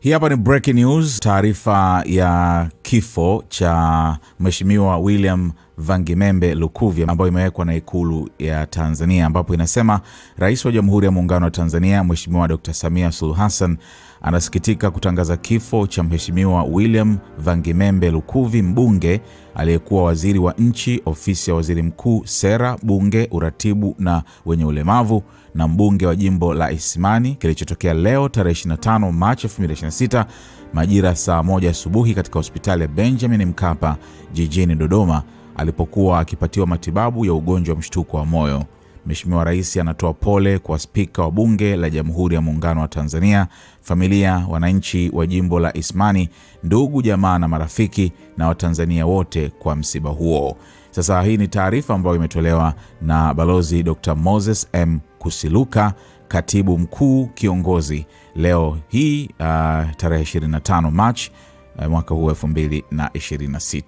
Hii hapa ni breaking news, taarifa ya kifo cha Mheshimiwa William Vangimembe Lukuvi ambayo imewekwa na Ikulu ya Tanzania, ambapo inasema Rais wa Jamhuri ya Muungano wa Tanzania Mheshimiwa Dr. Samia Suluhu Hassan anasikitika kutangaza kifo cha Mheshimiwa William Vangimembe Lukuvi, mbunge aliyekuwa waziri wa nchi, ofisi ya waziri mkuu, sera, bunge, uratibu na wenye ulemavu, na mbunge wa jimbo la Isimani, kilichotokea leo tarehe 25 Machi 2026 majira saa 1 asubuhi katika hospitali ya Benjamin Mkapa jijini Dodoma, alipokuwa akipatiwa matibabu ya ugonjwa wa mshtuko wa moyo. Mheshimiwa Rais anatoa pole kwa Spika wa Bunge la Jamhuri ya Muungano wa Tanzania, familia, wananchi wa jimbo la Isimani, ndugu, jamaa na marafiki na Watanzania wote kwa msiba huo. Sasa hii ni taarifa ambayo imetolewa na Balozi Dr. Moses M. Kusiluka, Katibu Mkuu Kiongozi, leo hii tarehe 25 Machi mwaka huu 2026.